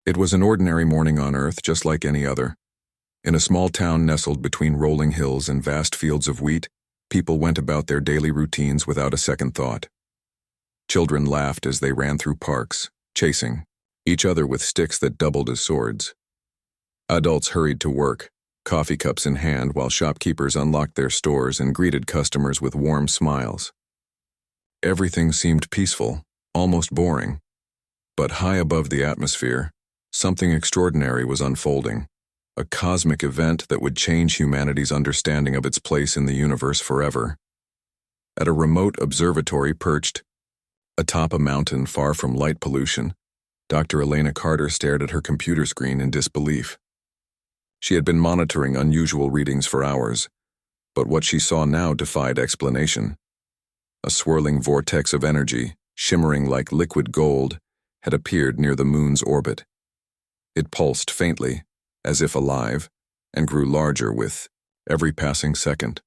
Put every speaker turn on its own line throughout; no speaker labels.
It was an ordinary morning on Earth, just like any other. In a small town nestled between rolling hills and vast fields of wheat, people went about their daily routines without a second thought. Children laughed as they ran through parks, chasing each other with sticks that doubled as swords. Adults hurried to work, coffee cups in hand, while shopkeepers unlocked their stores and greeted customers with warm smiles. Everything seemed peaceful, almost boring. But high above the atmosphere, something extraordinary was unfolding, a cosmic event that would change humanity's understanding of its place in the universe forever. At a remote observatory perched atop a mountain far from light pollution, Dr. Elena Carter stared at her computer screen in disbelief. She had been monitoring unusual readings for hours, but what she saw now defied explanation. A swirling vortex of energy, shimmering like liquid gold, had appeared near the moon's orbit. It pulsed faintly, as if alive, and grew larger with every passing second.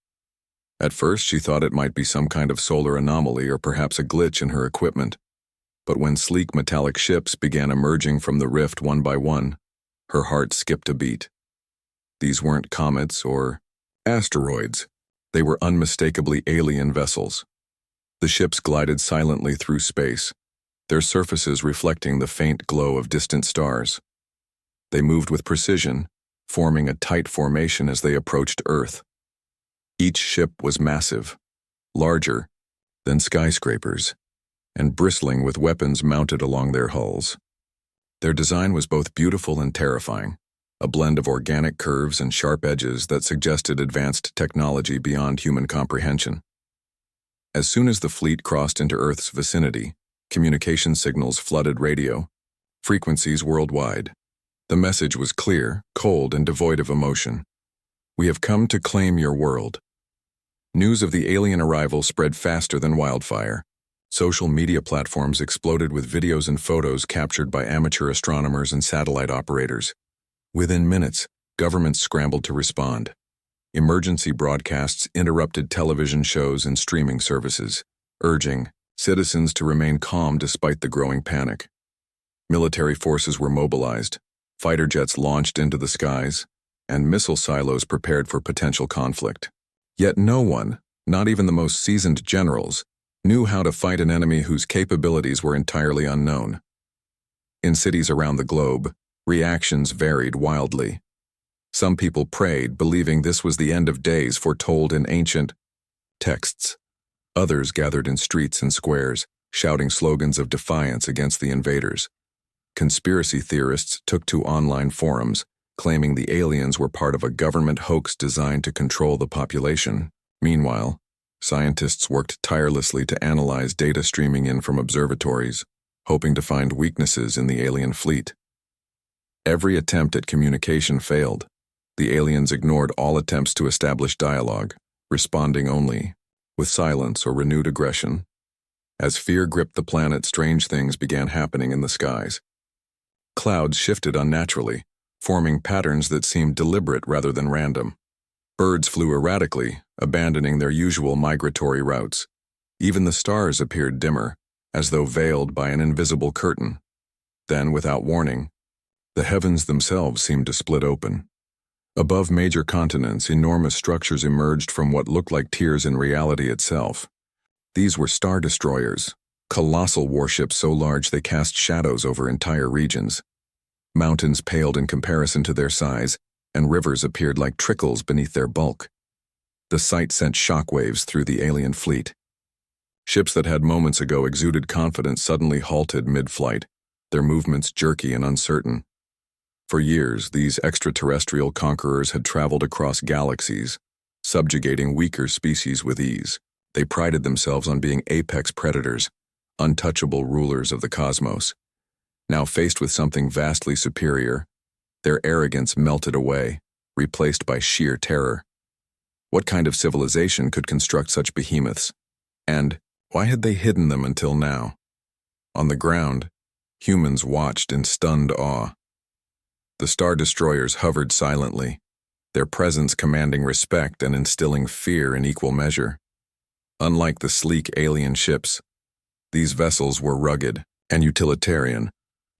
At first, she thought it might be some kind of solar anomaly or perhaps a glitch in her equipment. But when sleek metallic ships began emerging from the rift one by one, her heart skipped a beat. These weren't comets or asteroids. They were unmistakably alien vessels. The ships glided silently through space, their surfaces reflecting the faint glow of distant stars. They moved with precision, forming a tight formation as they approached Earth. Each ship was massive, larger than skyscrapers, and bristling with weapons mounted along their hulls. Their design was both beautiful and terrifying, a blend of organic curves and sharp edges that suggested advanced technology beyond human comprehension. As soon as the fleet crossed into Earth's vicinity, communication signals flooded radio frequencies worldwide. The message was clear, cold, and devoid of emotion. "We have come to claim your world." News of the alien arrival spread faster than wildfire. Social media platforms exploded with videos and photos captured by amateur astronomers and satellite operators. Within minutes, governments scrambled to respond. Emergency broadcasts interrupted television shows and streaming services, urging citizens to remain calm despite the growing panic. Military forces were mobilized, fighter jets launched into the skies, and missile silos prepared for potential conflict. Yet no one, not even the most seasoned generals, knew how to fight an enemy whose capabilities were entirely unknown. In cities around the globe, reactions varied wildly. Some people prayed, believing this was the end of days foretold in ancient texts. Others gathered in streets and squares, shouting slogans of defiance against the invaders. Conspiracy theorists took to online forums, claiming the aliens were part of a government hoax designed to control the population. Meanwhile, scientists worked tirelessly to analyze data streaming in from observatories, hoping to find weaknesses in the alien fleet. Every attempt at communication failed. The aliens ignored all attempts to establish dialogue, responding only with silence or renewed aggression. As fear gripped the planet, strange things began happening in the skies. Clouds shifted unnaturally, forming patterns that seemed deliberate rather than random. Birds flew erratically, abandoning their usual migratory routes. Even the stars appeared dimmer, as though veiled by an invisible curtain. Then, without warning, the heavens themselves seemed to split open. Above major continents, enormous structures emerged from what looked like tiers in reality itself. These were star destroyers, colossal warships so large they cast shadows over entire regions. Mountains paled in comparison to their size, and rivers appeared like trickles beneath their bulk. The sight sent shockwaves through the alien fleet. Ships that had moments ago exuded confidence suddenly halted mid-flight, their movements jerky and uncertain. For years, these extraterrestrial conquerors had traveled across galaxies, subjugating weaker species with ease. They prided themselves on being apex predators, untouchable rulers of the cosmos. Now faced with something vastly superior, their arrogance melted away, replaced by sheer terror. What kind of civilization could construct such behemoths? And why had they hidden them until now? On the ground, humans watched in stunned awe. The star destroyers hovered silently, their presence commanding respect and instilling fear in equal measure. Unlike the sleek alien ships, these vessels were rugged and utilitarian,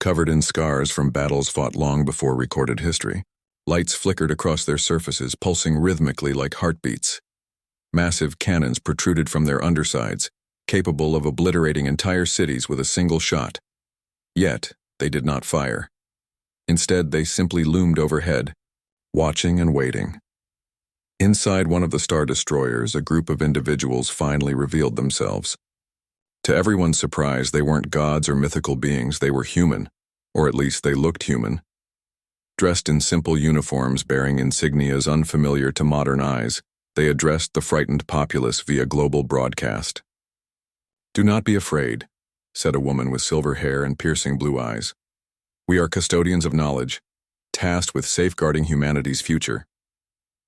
Covered in scars from battles fought long before recorded history, lights flickered across their surfaces, pulsing rhythmically like heartbeats. Massive cannons protruded from their undersides, capable of obliterating entire cities with a single shot. Yet, they did not fire. Instead, they simply loomed overhead, watching and waiting. Inside one of the Star Destroyers, a group of individuals finally revealed themselves. To everyone's surprise, they weren't gods or mythical beings, they were human, or at least they looked human. Dressed in simple uniforms bearing insignias unfamiliar to modern eyes, they addressed the frightened populace via global broadcast. "Do not be afraid," said a woman with silver hair and piercing blue eyes. "We are custodians of knowledge, tasked with safeguarding humanity's future."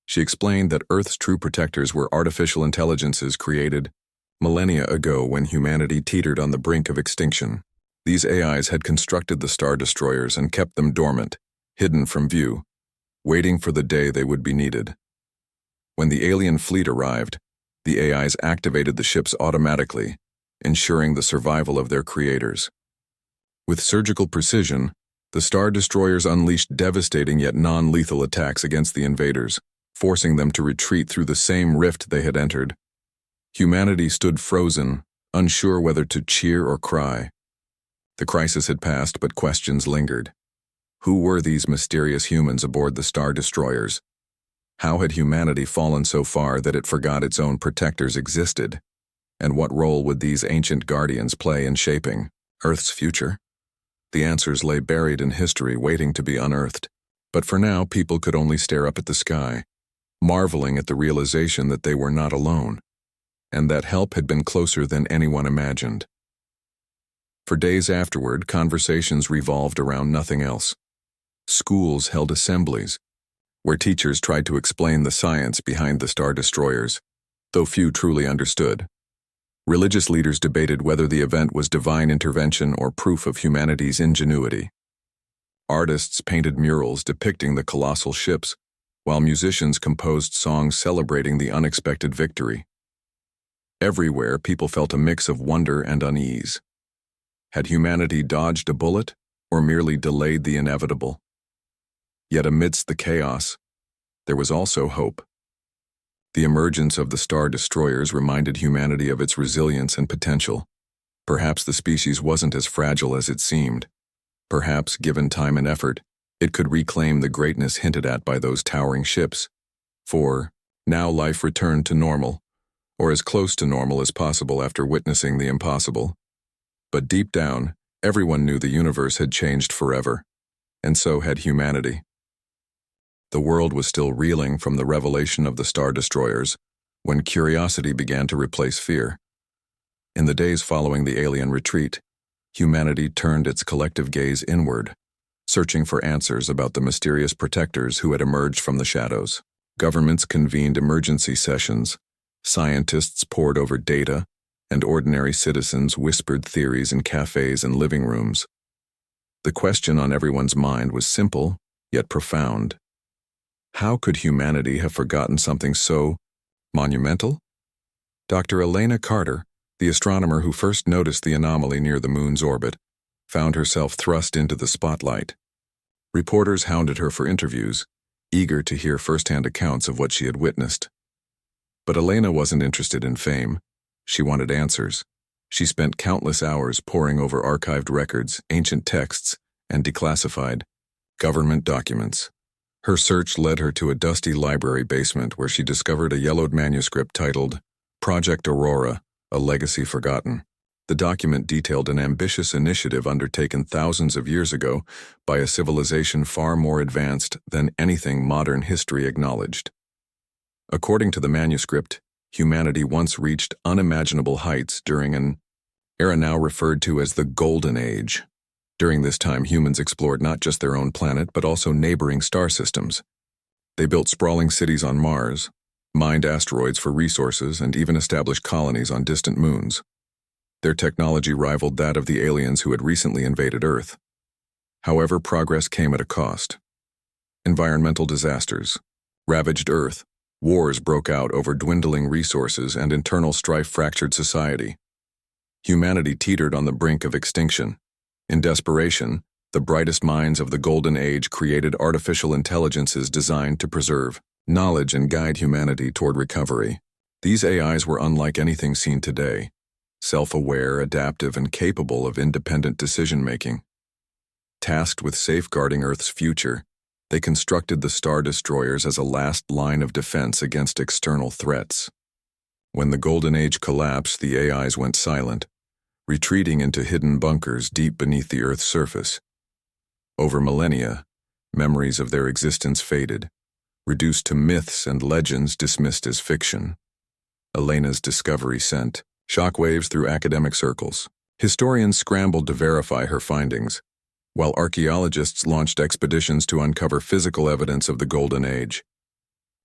She explained that Earth's true protectors were artificial intelligences created millennia ago when humanity teetered on the brink of extinction. These AIs had constructed the Star Destroyers and kept them dormant, hidden from view, waiting for the day they would be needed. When the alien fleet arrived, the AIs activated the ships automatically, ensuring the survival of their creators. With surgical precision, the Star Destroyers unleashed devastating yet non-lethal attacks against the invaders, forcing them to retreat through the same rift they had entered. Humanity stood frozen, unsure whether to cheer or cry. The crisis had passed, but questions lingered. Who were these mysterious humans aboard the Star Destroyers? How had humanity fallen so far that it forgot its own protectors existed? And what role would these ancient guardians play in shaping Earth's future? The answers lay buried in history, waiting to be unearthed. But for now, people could only stare up at the sky, marveling at the realization that they were not alone, and that help had been closer than anyone imagined. For days afterward, conversations revolved around nothing else. Schools held assemblies, where teachers tried to explain the science behind the Star Destroyers, though few truly understood. Religious leaders debated whether the event was divine intervention or proof of humanity's ingenuity. Artists painted murals depicting the colossal ships, while musicians composed songs celebrating the unexpected victory. Everywhere, people felt a mix of wonder and unease. Had humanity dodged a bullet, or merely delayed the inevitable? Yet amidst the chaos, there was also hope. The emergence of the Star Destroyers reminded humanity of its resilience and potential. Perhaps the species wasn't as fragile as it seemed. Perhaps, given time and effort, it could reclaim the greatness hinted at by those towering ships. For now life returned to normal, or as close to normal as possible after witnessing the impossible. But deep down, everyone knew the universe had changed forever, and so had humanity. The world was still reeling from the revelation of the Star Destroyers when curiosity began to replace fear. In the days following the alien retreat, humanity turned its collective gaze inward, searching for answers about the mysterious protectors who had emerged from the shadows. Governments convened emergency sessions, scientists pored over data, and ordinary citizens whispered theories in cafes and living rooms. The question on everyone's mind was simple, yet profound. How could humanity have forgotten something so monumental? Dr. Elena Carter, the astronomer who first noticed the anomaly near the moon's orbit, found herself thrust into the spotlight. Reporters hounded her for interviews, eager to hear first-hand accounts of what she had witnessed. But Elena wasn't interested in fame. She wanted answers. She spent countless hours poring over archived records, ancient texts, and declassified government documents. Her search led her to a dusty library basement where she discovered a yellowed manuscript titled Project Aurora, A Legacy Forgotten. The document detailed an ambitious initiative undertaken thousands of years ago by a civilization far more advanced than anything modern history acknowledged. According to the manuscript, humanity once reached unimaginable heights during an era now referred to as the Golden Age. During this time, humans explored not just their own planet, but also neighboring star systems. They built sprawling cities on Mars, mined asteroids for resources, and even established colonies on distant moons. Their technology rivaled that of the aliens who had recently invaded Earth. However, progress came at a cost. Environmental disasters ravaged Earth. Wars broke out over dwindling resources, and internal strife fractured society. Humanity teetered on the brink of extinction. In desperation, The brightest minds of the Golden Age created artificial intelligences designed to preserve knowledge and guide humanity toward recovery. These AIs were unlike anything seen today, self-aware, adaptive, and capable of independent decision-making. Tasked with safeguarding Earth's future, they constructed the Star Destroyers as a last line of defense against external threats. When the Golden Age collapsed, the AIs went silent, retreating into hidden bunkers deep beneath the Earth's surface. Over millennia, memories of their existence faded, reduced to myths and legends dismissed as fiction. Elena's discovery sent shockwaves through academic circles. Historians scrambled to verify her findings, while archaeologists launched expeditions to uncover physical evidence of the Golden Age.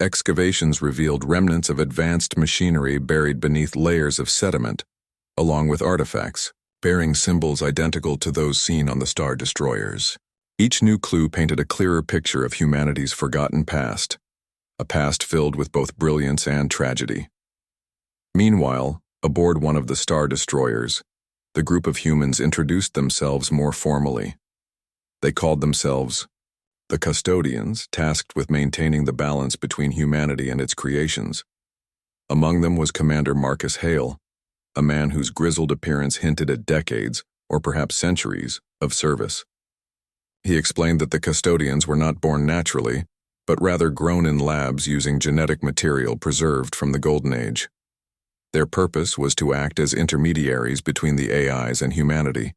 Excavations revealed remnants of advanced machinery buried beneath layers of sediment, along with artifacts bearing symbols identical to those seen on the Star Destroyers. Each new clue painted a clearer picture of humanity's forgotten past, a past filled with both brilliance and tragedy. Meanwhile, aboard one of the Star Destroyers, the group of humans introduced themselves more formally. They called themselves the Custodians, tasked with maintaining the balance between humanity and its creations. Among them was Commander Marcus Hale, a man whose grizzled appearance hinted at decades, or perhaps centuries, of service. He explained that the Custodians were not born naturally, but rather grown in labs using genetic material preserved from the Golden Age. Their purpose was to act as intermediaries between the AIs and humanity,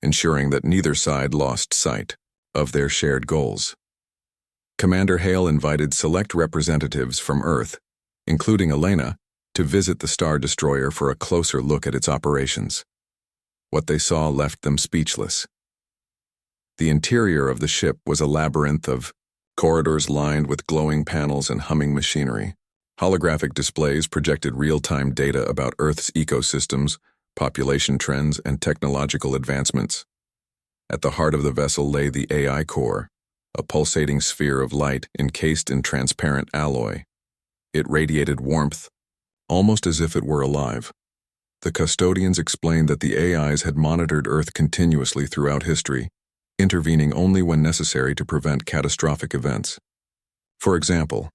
ensuring that neither side lost sight of their shared goals. Commander Hale invited select representatives from Earth, including Elena, to visit the Star Destroyer for a closer look at its operations. What they saw left them speechless. The interior of the ship was a labyrinth of corridors lined with glowing panels and humming machinery. Holographic displays projected real-time data about Earth's ecosystems, population trends, and technological advancements. At the heart of the vessel lay the AI core, a pulsating sphere of light encased in transparent alloy. It radiated warmth, almost as if it were alive. The Custodians explained that the AIs had monitored Earth continuously throughout history, intervening only when necessary to prevent catastrophic events. For example,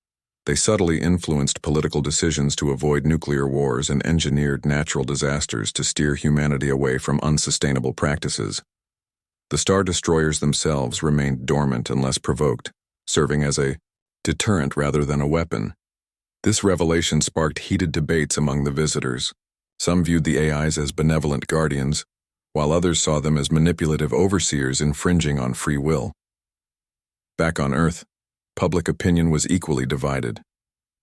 they subtly influenced political decisions to avoid nuclear wars and engineered natural disasters to steer humanity away from unsustainable practices. The Star Destroyers themselves remained dormant unless provoked, serving as a deterrent rather than a weapon. This revelation sparked heated debates among the visitors. Some viewed the AIs as benevolent guardians, while others saw them as manipulative overseers infringing on free will. Back on Earth, public opinion was equally divided.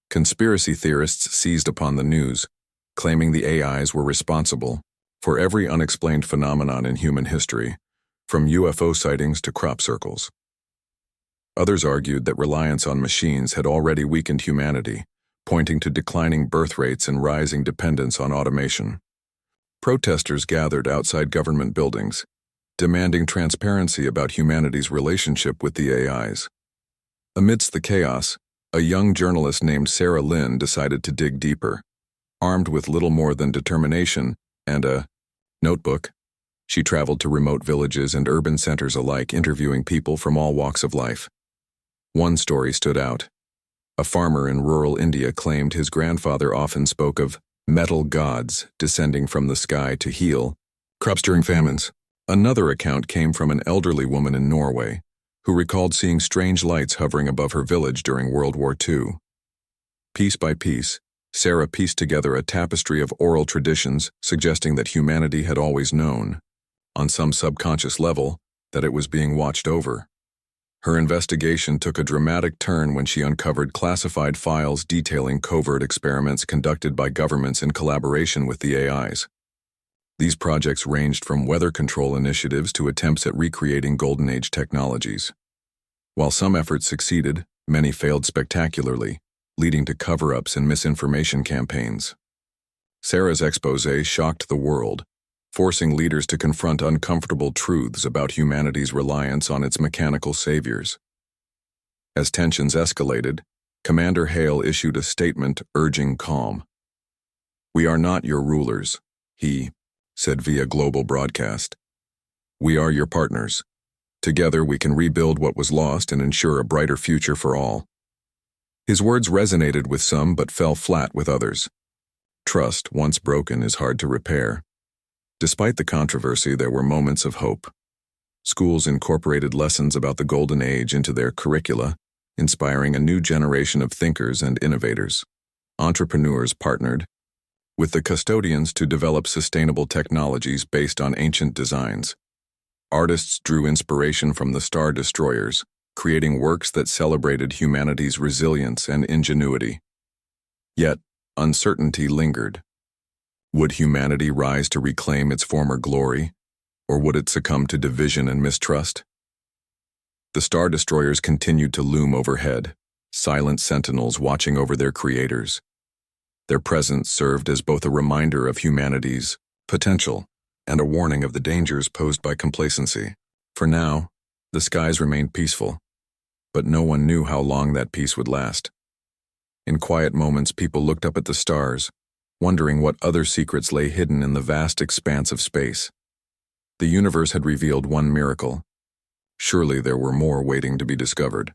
Conspiracy theorists seized upon the news, claiming the AIs were responsible for every unexplained phenomenon in human history, from UFO sightings to crop circles. Others argued that reliance on machines had already weakened humanity, pointing to declining birth rates and rising dependence on automation. Protesters gathered outside government buildings, demanding transparency about humanity's relationship with the AIs. Amidst the chaos, a young journalist named Sarah Lynn decided to dig deeper. Armed with little more than determination and a notebook, she traveled to remote villages and urban centers alike, interviewing people from all walks of life. One story stood out. A farmer in rural India claimed his grandfather often spoke of metal gods descending from the sky to heal crops during famines. Another account came from an elderly woman in Norway, who recalled seeing strange lights hovering above her village during World War II. Piece by piece, Sarah pieced together a tapestry of oral traditions suggesting that humanity had always known, on some subconscious level, that it was being watched over. Her investigation took a dramatic turn when she uncovered classified files detailing covert experiments conducted by governments in collaboration with the AIs. These projects ranged from weather control initiatives to attempts at recreating Golden Age technologies. While some efforts succeeded, many failed spectacularly, leading to cover-ups and misinformation campaigns. Sarah's exposé shocked the world, forcing leaders to confront uncomfortable truths about humanity's reliance on its mechanical saviors. As tensions escalated, Commander Hale issued a statement urging calm. "We are not your rulers," he said via global broadcast. "We are your partners. Together we can rebuild what was lost and ensure a brighter future for all. His words resonated with some but fell flat with others. Trust, once broken, is hard to repair. Despite the controversy, there were moments of hope. Schools incorporated lessons about the Golden Age into their curricula, inspiring a new generation of thinkers and innovators. Entrepreneurs partnered with the custodians to develop sustainable technologies based on ancient designs. Artists drew inspiration from the Star Destroyers, creating works that celebrated humanity's resilience and ingenuity. Yet, uncertainty lingered. Would humanity rise to reclaim its former glory, or would it succumb to division and mistrust? The Star Destroyers continued to loom overhead, silent sentinels watching over their creators. Their presence served as both a reminder of humanity's potential and a warning of the dangers posed by complacency. For now, the skies remained peaceful, but no one knew how long that peace would last. In quiet moments, people looked up at the stars, wondering what other secrets lay hidden in the vast expanse of space. The universe had revealed one miracle. Surely there were more waiting to be discovered.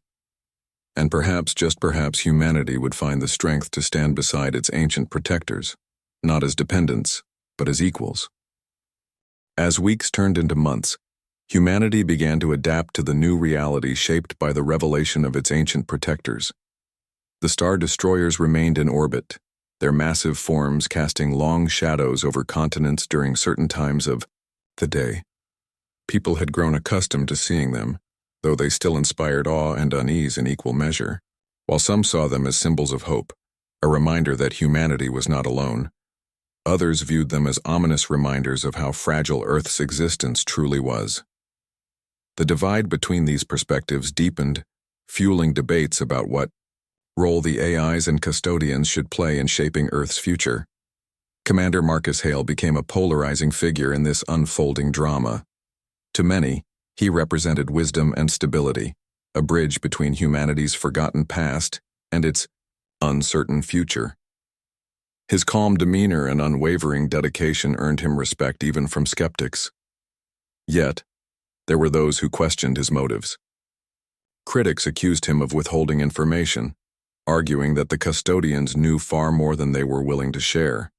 And perhaps, just perhaps, humanity would find the strength to stand beside its ancient protectors, not as dependents, but as equals. As weeks turned into months, humanity began to adapt to the new reality shaped by the revelation of its ancient protectors. The Star Destroyers remained in orbit, their massive forms casting long shadows over continents during certain times of the day. People had grown accustomed to seeing them, though they still inspired awe and unease in equal measure, while some saw them as symbols of hope, a reminder that humanity was not alone. Others viewed them as ominous reminders of how fragile Earth's existence truly was. The divide between these perspectives deepened, fueling debates about what role the AIs and custodians should play in shaping Earth's future. Commander Marcus Hale became a polarizing figure in this unfolding drama. To many, he represented wisdom and stability, a bridge between humanity's forgotten past and its uncertain future. His calm demeanor and unwavering dedication earned him respect even from skeptics. Yet, there were those who questioned his motives. Critics accused him of withholding information, arguing that the custodians knew far more than they were willing to share.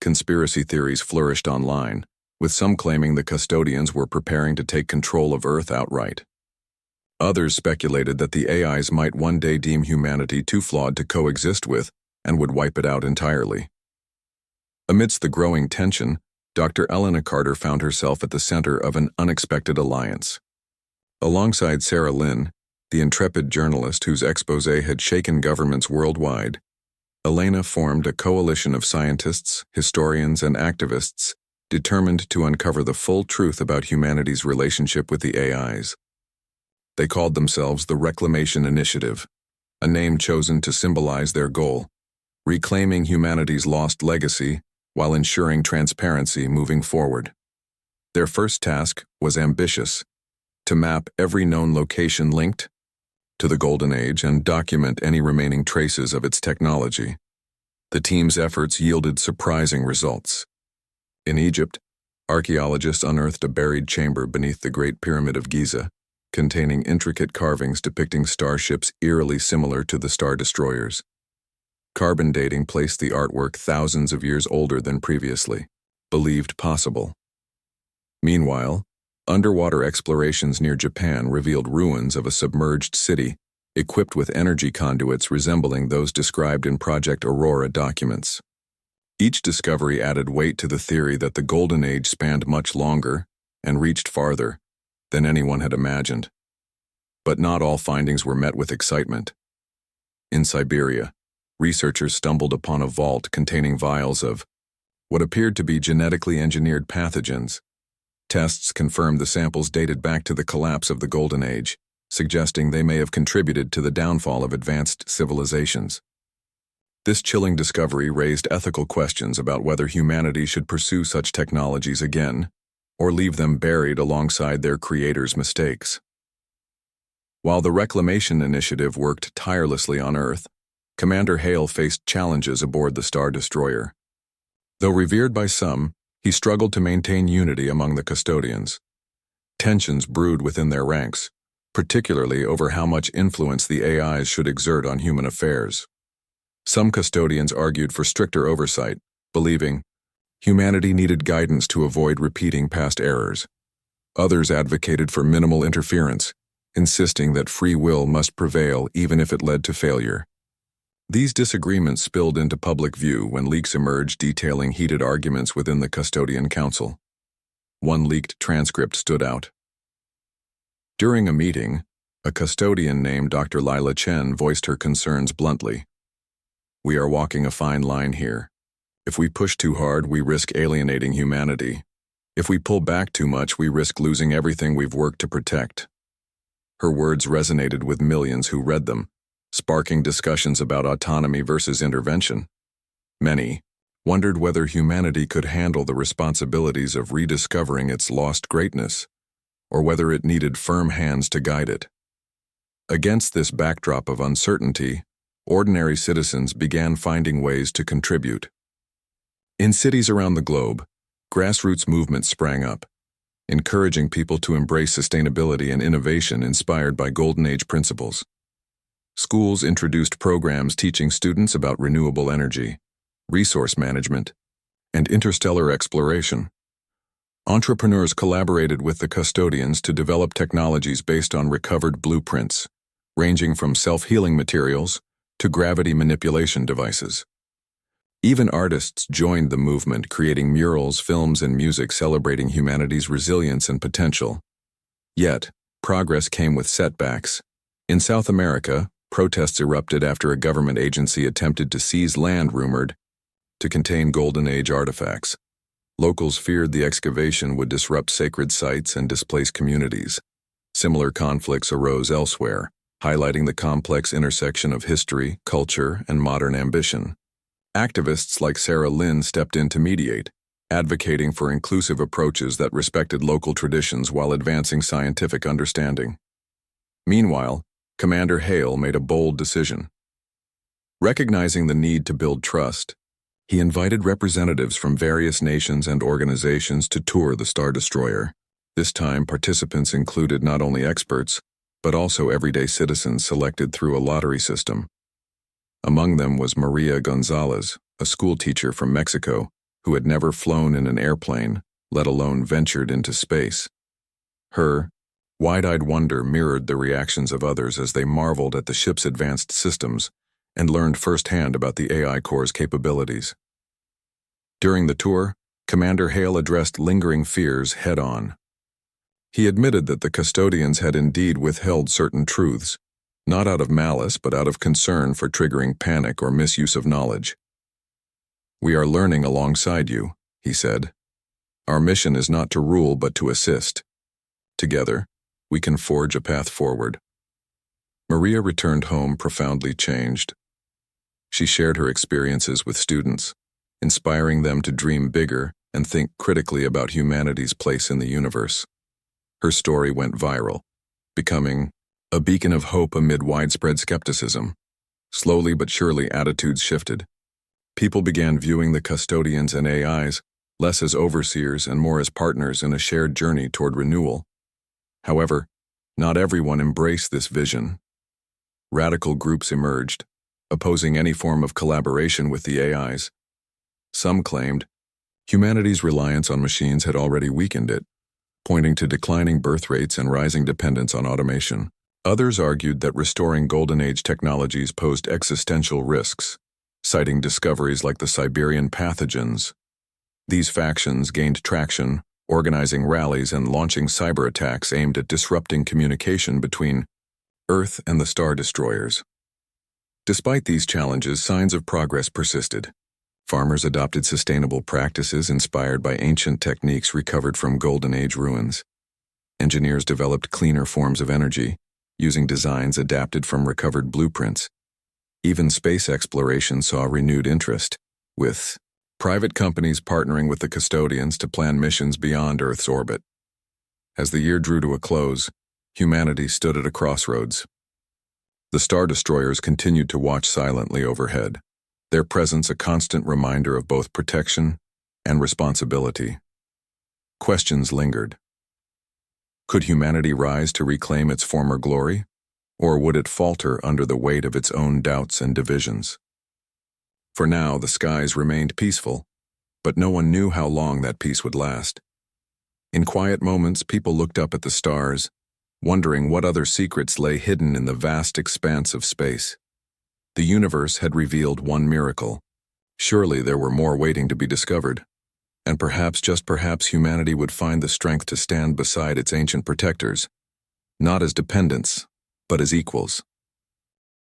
Conspiracy theories flourished online, with some claiming the custodians were preparing to take control of Earth outright. Others speculated that the AIs might one day deem humanity too flawed to coexist with and would wipe it out entirely. Amidst the growing tension, Dr. Elena Carter found herself at the center of an unexpected alliance. Alongside Sarah Lynn, the intrepid journalist whose exposé had shaken governments worldwide, Elena formed a coalition of scientists, historians, and activists determined to uncover the full truth about humanity's relationship with the AIs. They called themselves the Reclamation Initiative, a name chosen to symbolize their goal: reclaiming humanity's lost legacy while ensuring transparency moving forward. Their first task was ambitious: to map every known location linked to the Golden Age and document any remaining traces of its technology. The team's efforts yielded surprising results. In Egypt, archaeologists unearthed a buried chamber beneath the Great Pyramid of Giza, containing intricate carvings depicting starships eerily similar to the Star Destroyers. Carbon dating placed the artwork thousands of years older than previously believed possible. Meanwhile, underwater explorations near Japan revealed ruins of a submerged city equipped with energy conduits resembling those described in Project Aurora documents. Each discovery added weight to the theory that the Golden Age spanned much longer and reached farther than anyone had imagined. But not all findings were met with excitement. In Siberia, researchers stumbled upon a vault containing vials of what appeared to be genetically engineered pathogens. Tests confirmed the samples dated back to the collapse of the Golden Age, suggesting they may have contributed to the downfall of advanced civilizations. This chilling discovery raised ethical questions about whether humanity should pursue such technologies again, or leave them buried alongside their creators' mistakes. While the Reclamation Initiative worked tirelessly on Earth, Commander Hale faced challenges aboard the Star Destroyer. Though revered by some, he struggled to maintain unity among the custodians. Tensions brewed within their ranks, particularly over how much influence the AIs should exert on human affairs. Some custodians argued for stricter oversight, believing humanity needed guidance to avoid repeating past errors. Others advocated for minimal interference, insisting that free will must prevail even if it led to failure. These disagreements spilled into public view when leaks emerged detailing heated arguments within the Custodian Council. One leaked transcript stood out. During a meeting, a custodian named Dr. Lila Chen voiced her concerns bluntly. "We are walking a fine line here. If we push too hard, we risk alienating humanity. If we pull back too much, we risk losing everything we've worked to protect." Her words resonated with millions who read them, sparking discussions about autonomy versus intervention. Many wondered whether humanity could handle the responsibilities of rediscovering its lost greatness, or whether it needed firm hands to guide it. Against this backdrop of uncertainty, ordinary citizens began finding ways to contribute. In cities around the globe, grassroots movements sprang up, encouraging people to embrace sustainability and innovation inspired by Golden Age principles. Schools introduced programs teaching students about renewable energy, resource management, and interstellar exploration. Entrepreneurs collaborated with the custodians to develop technologies based on recovered blueprints, ranging from self-healing materials to gravity manipulation devices. Even artists joined the movement, creating murals, films, and music celebrating humanity's resilience and potential. Yet, progress came with setbacks. In South America, protests erupted after a government agency attempted to seize land rumored to contain Golden Age artifacts. Locals feared the excavation would disrupt sacred sites and displace communities. Similar conflicts arose elsewhere, highlighting the complex intersection of history, culture, and modern ambition. Activists like Sarah Lynn stepped in to mediate, advocating for inclusive approaches that respected local traditions while advancing scientific understanding. Meanwhile, Commander Hale made a bold decision. Recognizing the need to build trust, he invited representatives from various nations and organizations to tour the Star Destroyer. This time, participants included not only experts, but also everyday citizens selected through a lottery system. Among them was Maria Gonzalez, a schoolteacher from Mexico who had never flown in an airplane, let alone ventured into space. Her wide-eyed wonder mirrored the reactions of others as they marveled at the ship's advanced systems and learned firsthand about the AI Corps' capabilities. During the tour, Commander Hale addressed lingering fears head-on. He admitted that the custodians had indeed withheld certain truths, not out of malice but out of concern for triggering panic or misuse of knowledge. "We are learning alongside you," he said. "Our mission is not to rule but to assist. Together, we can forge a path forward." Maria returned home profoundly changed. She shared her experiences with students, inspiring them to dream bigger and think critically about humanity's place in the universe. Her story went viral, becoming a beacon of hope amid widespread skepticism. Slowly but surely, attitudes shifted. People began viewing the custodians and AIs less as overseers and more as partners in a shared journey toward renewal. However, not everyone embraced this vision. Radical groups emerged, opposing any form of collaboration with the AIs. Some claimed humanity's reliance on machines had already weakened it, pointing to declining birth rates and rising dependence on automation. Others argued that restoring Golden Age technologies posed existential risks, citing discoveries like the Siberian pathogens. These factions gained traction, organizing rallies and launching cyber attacks aimed at disrupting communication between Earth and the Star Destroyers. Despite these challenges, signs of progress persisted. Farmers adopted sustainable practices inspired by ancient techniques recovered from Golden Age ruins. Engineers developed cleaner forms of energy, using designs adapted from recovered blueprints. Even space exploration saw renewed interest, with private companies partnering with the custodians to plan missions beyond Earth's orbit. As the year drew to a close, humanity stood at a crossroads. The Star Destroyers continued to watch silently overhead, their presence a constant reminder of both protection and responsibility. Questions lingered. Could humanity rise to reclaim its former glory? Or would it falter under the weight of its own doubts and divisions? For now, the skies remained peaceful, but no one knew how long that peace would last. In quiet moments, people looked up at the stars, wondering what other secrets lay hidden in the vast expanse of space. The universe had revealed one miracle. Surely there were more waiting to be discovered. And perhaps, just perhaps, humanity would find the strength to stand beside its ancient protectors, not as dependents, but as equals.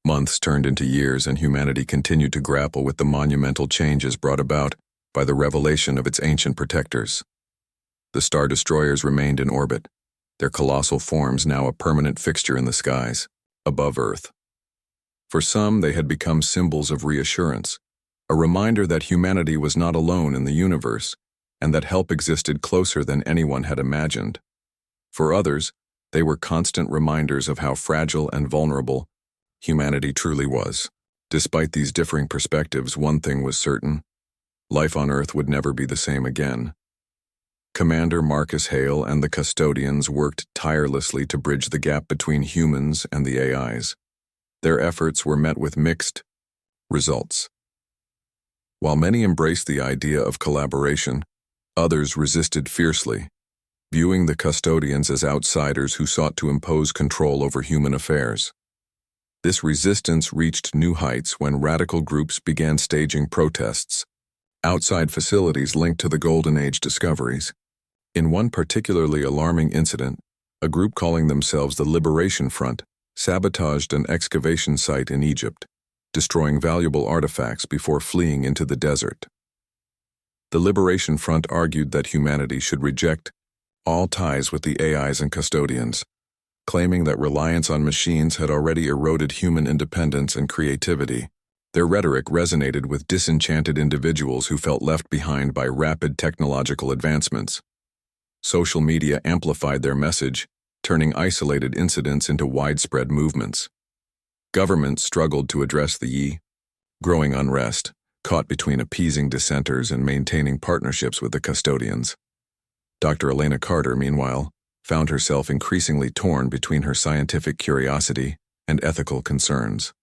Months turned into years, and humanity continued to grapple with the monumental changes brought about by the revelation of its ancient protectors. The star destroyers remained in orbit, their colossal forms now a permanent fixture in the skies, above Earth. For some, they had become symbols of reassurance, a reminder that humanity was not alone in the universe, and that help existed closer than anyone had imagined. For others, they were constant reminders of how fragile and vulnerable humanity truly was. Despite these differing perspectives, one thing was certain: life on Earth would never be the same again. Commander Marcus Hale and the custodians worked tirelessly to bridge the gap between humans and the AIs. Their efforts were met with mixed results. While many embraced the idea of collaboration, others resisted fiercely, viewing the custodians as outsiders who sought to impose control over human affairs. This resistance reached new heights when radical groups began staging protests outside facilities linked to the Golden Age discoveries. In one particularly alarming incident, a group calling themselves the Liberation Front sabotaged an excavation site in Egypt, destroying valuable artifacts before fleeing into the desert. The Liberation Front argued that humanity should reject all ties with the AIs and custodians, claiming that reliance on machines had already eroded human independence and creativity. Their rhetoric resonated with disenchanted individuals who felt left behind by rapid technological advancements. Social media amplified their message, turning isolated incidents into widespread movements. Governments struggled to address the growing unrest, caught between appeasing dissenters and maintaining partnerships with the custodians. Dr. Elena Carter, meanwhile, found herself increasingly torn between her scientific curiosity and ethical concerns.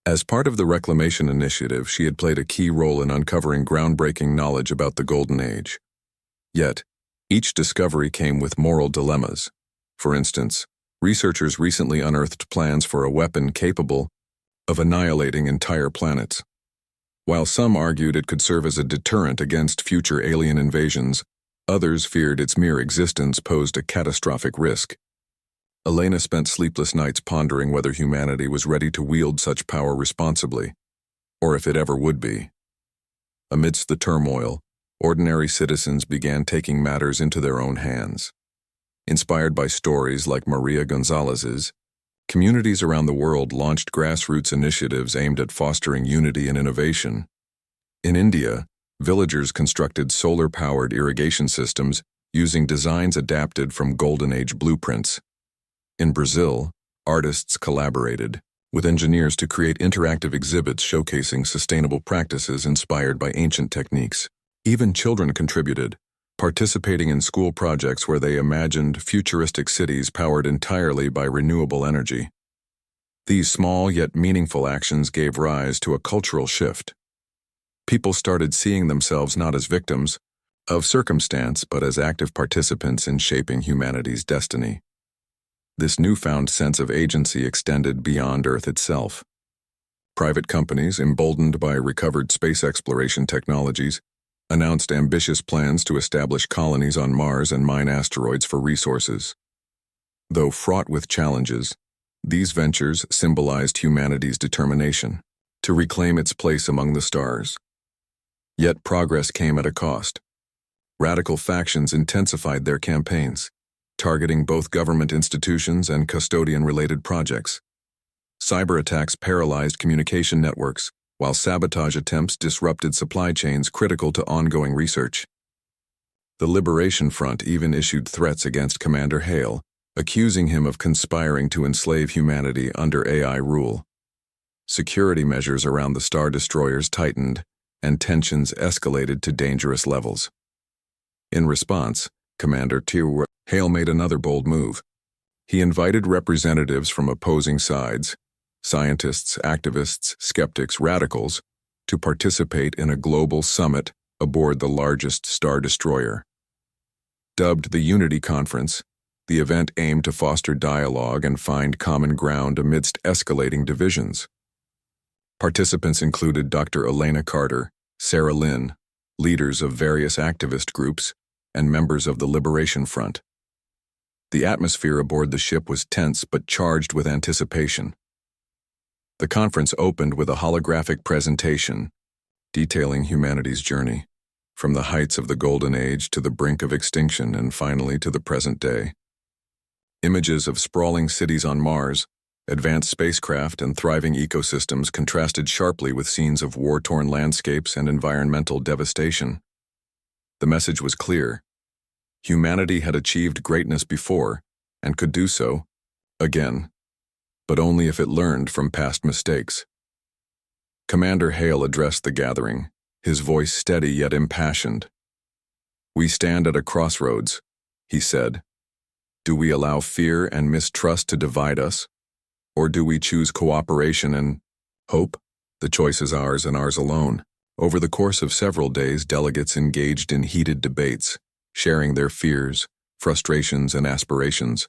As part of the Reclamation Initiative, she had played a key role in uncovering groundbreaking knowledge about the Golden Age. Yet, each discovery came with moral dilemmas. For instance, researchers recently unearthed plans for a weapon capable of annihilating entire planets. While some argued it could serve as a deterrent against future alien invasions, others feared its mere existence posed a catastrophic risk. Elena spent sleepless nights pondering whether humanity was ready to wield such power responsibly, or if it ever would be. Amidst the turmoil, ordinary citizens began taking matters into their own hands. Inspired by stories like Maria Gonzalez's, communities around the world launched grassroots initiatives aimed at fostering unity and innovation. In India, villagers constructed solar-powered irrigation systems using designs adapted from Golden Age blueprints. In Brazil, artists collaborated with engineers to create interactive exhibits showcasing sustainable practices inspired by ancient techniques. Even children contributed, participating in school projects where they imagined futuristic cities powered entirely by renewable energy. These small yet meaningful actions gave rise to a cultural shift. People started seeing themselves not as victims of circumstance, but as active participants in shaping humanity's destiny. This newfound sense of agency extended beyond Earth itself. Private companies, emboldened by recovered space exploration technologies, announced ambitious plans to establish colonies on Mars and mine asteroids for resources. Though fraught with challenges, these ventures symbolized humanity's determination to reclaim its place among the stars. Yet progress came at a cost. Radical factions intensified their campaigns, targeting both government institutions and custodian-related projects. Cyber attacks paralyzed communication networks, while sabotage attempts disrupted supply chains critical to ongoing research. The Liberation Front even issued threats against Commander Hale, accusing him of conspiring to enslave humanity under AI rule. Security measures around the star destroyers tightened, and tensions escalated to dangerous levels. In response, Commander Hale made another bold move. He invited representatives from opposing sides, scientists, activists, skeptics, radicals, to participate in a global summit aboard the largest star destroyer. Dubbed the Unity Conference, the event aimed to foster dialogue and find common ground amidst escalating divisions. Participants included Dr. Elena Carter, Sarah Lynn, leaders of various activist groups, and members of the Liberation Front. The atmosphere aboard the ship was tense but charged with anticipation. The conference opened with a holographic presentation detailing humanity's journey, from the heights of the Golden Age to the brink of extinction and finally to the present day. Images of sprawling cities on Mars, advanced spacecraft, and thriving ecosystems contrasted sharply with scenes of war-torn landscapes and environmental devastation. The message was clear. Humanity had achieved greatness before, and could do so again, but only if it learned from past mistakes. Commander Hale addressed the gathering, his voice steady yet impassioned. "We stand at a crossroads," he said. "Do we allow fear and mistrust to divide us? Or do we choose cooperation and hope? The choice is ours and ours alone." Over the course of several days, delegates engaged in heated debates, sharing their fears, frustrations, and aspirations.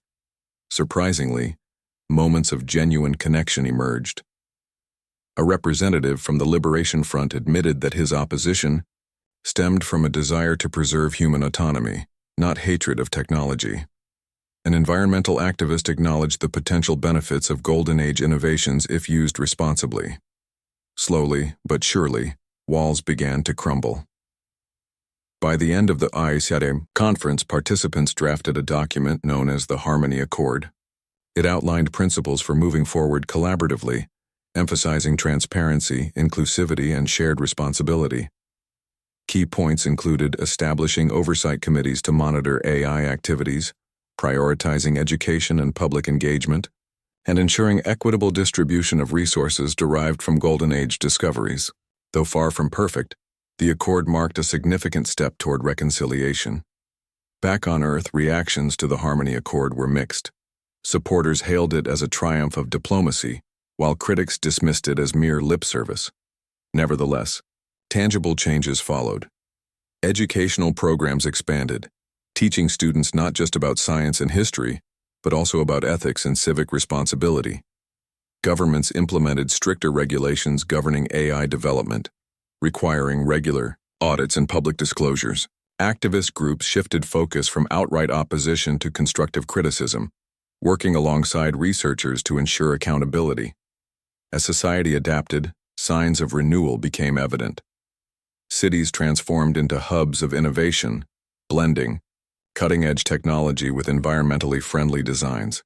Surprisingly, moments of genuine connection emerged. A representative from the Liberation Front admitted that his opposition stemmed from a desire to preserve human autonomy, not hatred of technology. An environmental activist acknowledged the potential benefits of Golden Age innovations if used responsibly. Slowly, but surely, walls began to crumble. By the end of the ICADE conference, participants drafted a document known as the Harmony Accord. It outlined principles for moving forward collaboratively, emphasizing transparency, inclusivity, and shared responsibility. Key points included establishing oversight committees to monitor AI activities, prioritizing education and public engagement, and ensuring equitable distribution of resources derived from Golden Age discoveries. Though far from perfect, the accord marked a significant step toward reconciliation. Back on Earth, reactions to the Harmony Accord were mixed. Supporters hailed it as a triumph of diplomacy, while critics dismissed it as mere lip service. Nevertheless, tangible changes followed. Educational programs expanded, teaching students not just about science and history, but also about ethics and civic responsibility. Governments implemented stricter regulations governing AI development, requiring regular audits and public disclosures. Activist groups shifted focus from outright opposition to constructive criticism, working alongside researchers to ensure accountability. As society adapted, signs of renewal became evident. Cities transformed into hubs of innovation, blending cutting-edge technology with environmentally friendly designs.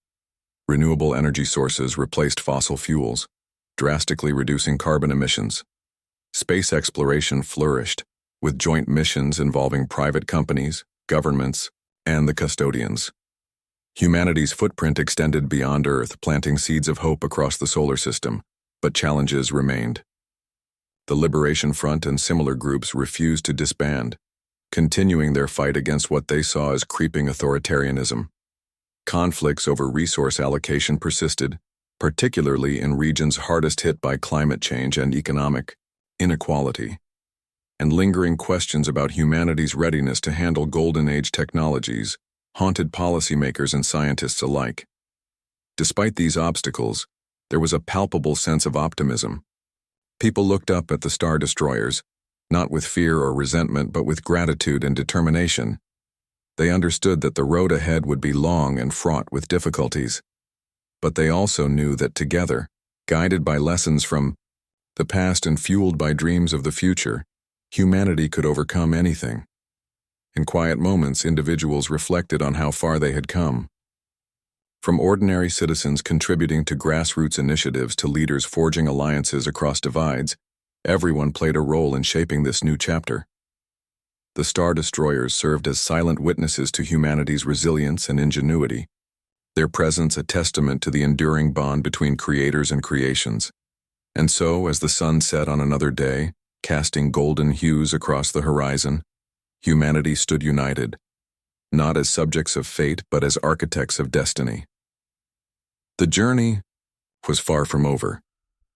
Renewable energy sources replaced fossil fuels, drastically reducing carbon emissions. Space exploration flourished, with joint missions involving private companies, governments, and the custodians. Humanity's footprint extended beyond Earth, planting seeds of hope across the solar system, but challenges remained. The Liberation Front and similar groups refused to disband, continuing their fight against what they saw as creeping authoritarianism. Conflicts over resource allocation persisted, particularly in regions hardest hit by climate change and economic inequality, and lingering questions about humanity's readiness to handle Golden Age technologies haunted policymakers and scientists alike. Despite these obstacles, there was a palpable sense of optimism. People looked up at the star destroyers, not with fear or resentment, but with gratitude and determination. They understood that the road ahead would be long and fraught with difficulties. But they also knew that together, guided by lessons from the past and fueled by dreams of the future, humanity could overcome anything. In quiet moments, individuals reflected on how far they had come. From ordinary citizens contributing to grassroots initiatives to leaders forging alliances across divides, everyone played a role in shaping this new chapter. The Star Destroyers served as silent witnesses to humanity's resilience and ingenuity, their presence a testament to the enduring bond between creators and creations. And so, as the sun set on another day, casting golden hues across the horizon, humanity stood united, not as subjects of fate but as architects of destiny. The journey was far from over,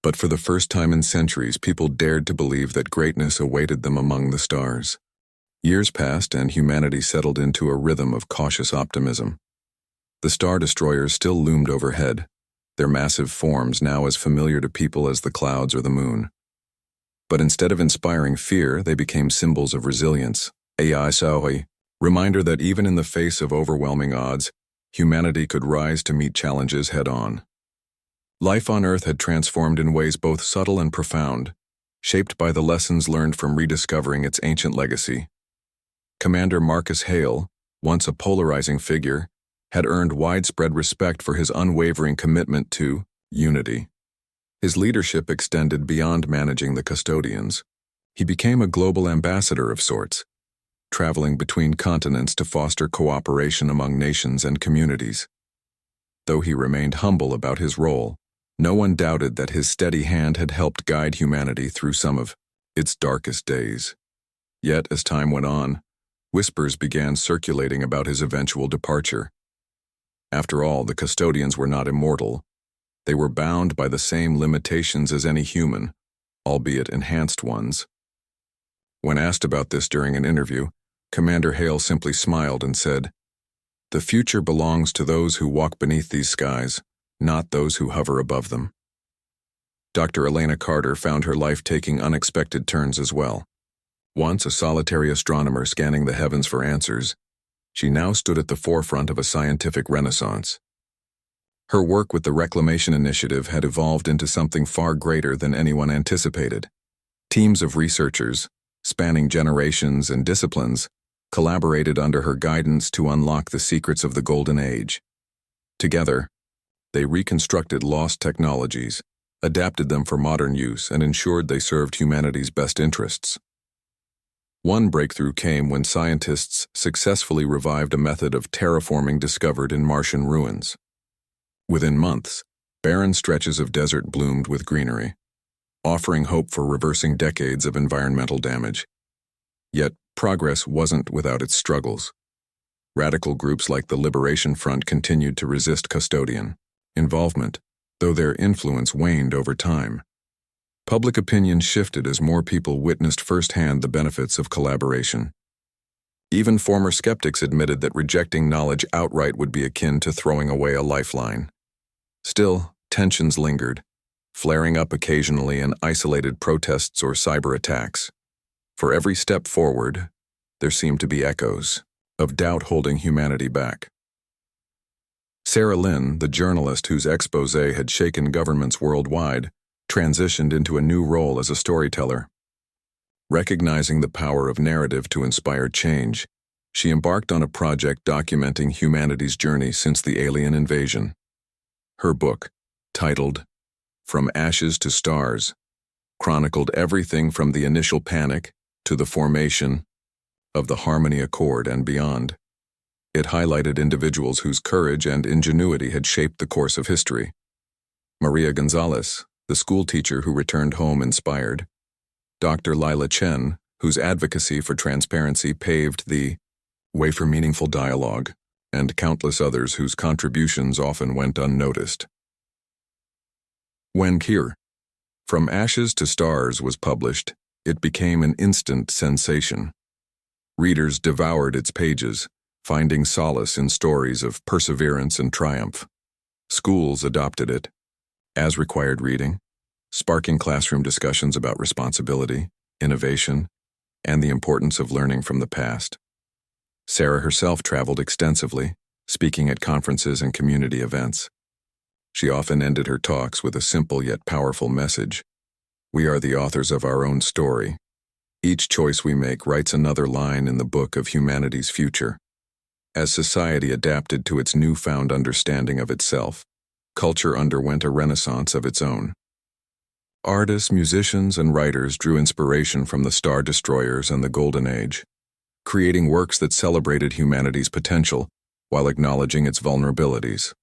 but for the first time in centuries people dared to believe that greatness awaited them among the stars. Years passed and humanity settled into a rhythm of cautious optimism. The star destroyers still loomed overhead, their massive forms now as familiar to people as the clouds or the moon. But instead of inspiring fear, they became symbols of resilience, a Sci-Fi reminder that even in the face of overwhelming odds, humanity could rise to meet challenges head-on. Life on Earth had transformed in ways both subtle and profound, shaped by the lessons learned from rediscovering its ancient legacy. Commander Marcus Hale, once a polarizing figure, had earned widespread respect for his unwavering commitment to unity. His leadership extended beyond managing the custodians. He became a global ambassador of sorts, traveling between continents to foster cooperation among nations and communities. Though he remained humble about his role, no one doubted that his steady hand had helped guide humanity through some of its darkest days. Yet, as time went on, whispers began circulating about his eventual departure. After all, the custodians were not immortal. They were bound by the same limitations as any human, albeit enhanced ones. When asked about this during an interview, Commander Hale simply smiled and said, "The future belongs to those who walk beneath these skies, not those who hover above them." Dr. Elena Carter found her life taking unexpected turns as well. Once a solitary astronomer scanning the heavens for answers, she now stood at the forefront of a scientific renaissance. Her work with the Reclamation Initiative had evolved into something far greater than anyone anticipated. Teams of researchers, spanning generations and disciplines, collaborated under her guidance to unlock the secrets of the Golden Age. Together, they reconstructed lost technologies, adapted them for modern use, and ensured they served humanity's best interests. One breakthrough came when scientists successfully revived a method of terraforming discovered in Martian ruins. Within months, barren stretches of desert bloomed with greenery, offering hope for reversing decades of environmental damage. Yet, progress wasn't without its struggles. Radical groups like the Liberation Front continued to resist custodian involvement, though their influence waned over time. Public opinion shifted as more people witnessed firsthand the benefits of collaboration. Even former skeptics admitted that rejecting knowledge outright would be akin to throwing away a lifeline. Still, tensions lingered, flaring up occasionally in isolated protests or cyber attacks. For every step forward, there seemed to be echoes of doubt holding humanity back. Sarah Lynn, the journalist whose exposé had shaken governments worldwide, transitioned into a new role as a storyteller. Recognizing the power of narrative to inspire change, she embarked on a project documenting humanity's journey since the alien invasion. Her book, titled From Ashes to Stars, chronicled everything from the initial panic to the formation of the Harmony Accord and beyond. It highlighted individuals whose courage and ingenuity had shaped the course of history. Maria Gonzalez, the schoolteacher who returned home inspired. Dr. Lila Chen, whose advocacy for transparency paved the way for meaningful dialogue, and countless others whose contributions often went unnoticed. When From Ashes to Stars was published, it became an instant sensation. Readers devoured its pages, finding solace in stories of perseverance and triumph. Schools adopted it, as required reading, sparking classroom discussions about responsibility, innovation, and the importance of learning from the past. Sarah herself traveled extensively, speaking at conferences and community events. She often ended her talks with a simple yet powerful message: we are the authors of our own story. Each choice we make writes another line in the book of humanity's future. As society adapted to its newfound understanding of itself, culture underwent a renaissance of its own. Artists, musicians, and writers drew inspiration from the Star Destroyers and the Golden Age, creating works that celebrated humanity's potential while acknowledging its vulnerabilities.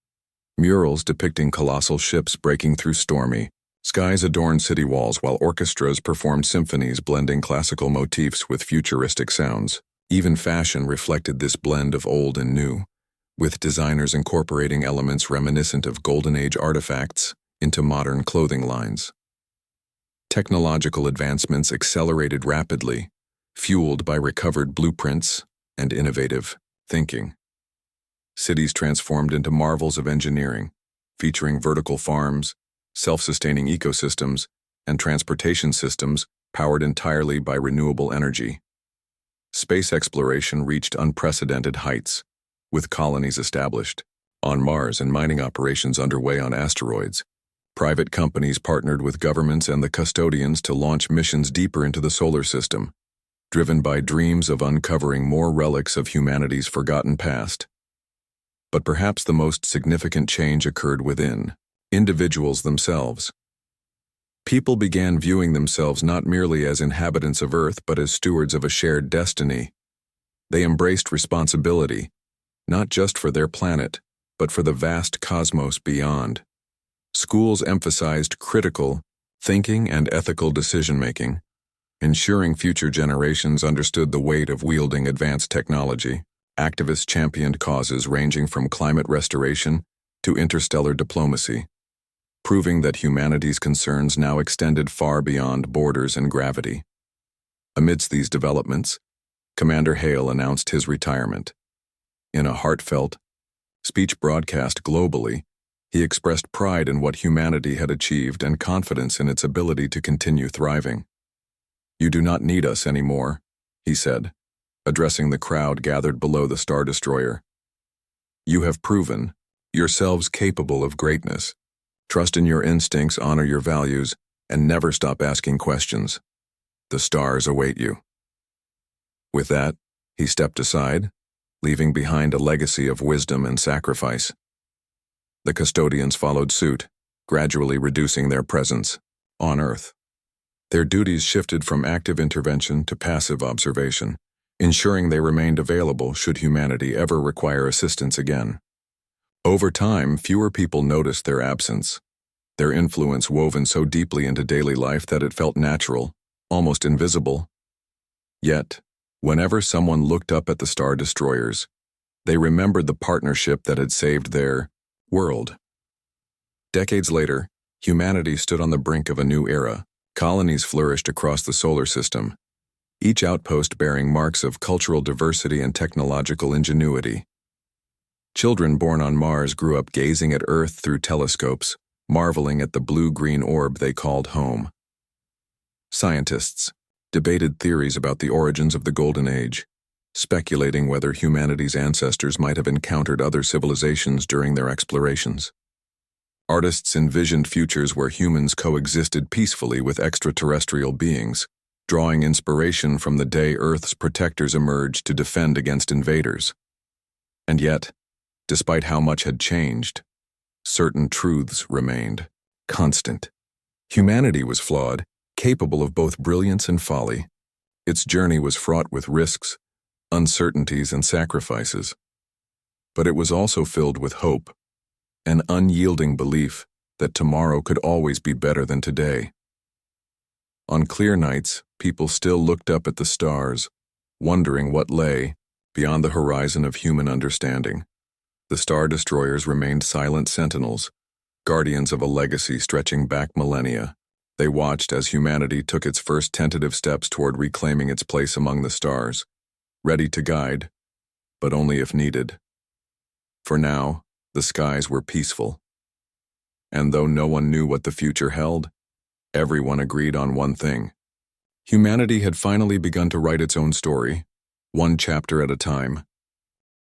Murals depicting colossal ships breaking through stormy skies adorned city walls while orchestras performed symphonies blending classical motifs with futuristic sounds. Even fashion reflected this blend of old and new, with designers incorporating elements reminiscent of Golden Age artifacts into modern clothing lines. Technological advancements accelerated rapidly, fueled by recovered blueprints and innovative thinking. Cities transformed into marvels of engineering, featuring vertical farms, self-sustaining ecosystems, and transportation systems powered entirely by renewable energy. Space exploration reached unprecedented heights, with colonies established on Mars and mining operations underway on asteroids. Private companies partnered with governments and the custodians to launch missions deeper into the solar system, driven by dreams of uncovering more relics of humanity's forgotten past. But perhaps the most significant change occurred within individuals themselves. People began viewing themselves not merely as inhabitants of Earth but as stewards of a shared destiny. They embraced responsibility, not just for their planet, but for the vast cosmos beyond. Schools emphasized critical thinking and ethical decision-making, ensuring future generations understood the weight of wielding advanced technology. Activists championed causes ranging from climate restoration to interstellar diplomacy, proving that humanity's concerns now extended far beyond borders and gravity. Amidst these developments, Commander Hale announced his retirement. In a heartfelt speech broadcast globally, he expressed pride in what humanity had achieved and confidence in its ability to continue thriving. "You do not need us anymore," he said, addressing the crowd gathered below the Star Destroyer. "You have proven yourselves capable of greatness. Trust in your instincts, honor your values, and never stop asking questions. The stars await you." With that, he stepped aside, leaving behind a legacy of wisdom and sacrifice. The custodians followed suit, gradually reducing their presence on Earth. Their duties shifted from active intervention to passive observation, ensuring they remained available should humanity ever require assistance again. Over time, fewer people noticed their absence, their influence woven so deeply into daily life that it felt natural, almost invisible. Yet, whenever someone looked up at the Star Destroyers, they remembered the partnership that had saved their world. Decades later, humanity stood on the brink of a new era. Colonies flourished across the solar system, each outpost bearing marks of cultural diversity and technological ingenuity. Children born on Mars grew up gazing at Earth through telescopes, marveling at the blue-green orb they called home. Scientists debated theories about the origins of the Golden Age, speculating whether humanity's ancestors might have encountered other civilizations during their explorations. Artists envisioned futures where humans coexisted peacefully with extraterrestrial beings, drawing inspiration from the day Earth's protectors emerged to defend against invaders. And yet, despite how much had changed, certain truths remained constant. Humanity was flawed, capable of both brilliance and folly. Its journey was fraught with risks, uncertainties, and sacrifices. But it was also filled with hope, an unyielding belief that tomorrow could always be better than today. On clear nights, people still looked up at the stars, wondering what lay beyond the horizon of human understanding. The Star Destroyers remained silent sentinels, guardians of a legacy stretching back millennia. They watched as humanity took its first tentative steps toward reclaiming its place among the stars, ready to guide, but only if needed. For now, the skies were peaceful. And though no one knew what the future held, everyone agreed on one thing. Humanity had finally begun to write its own story, one chapter at a time.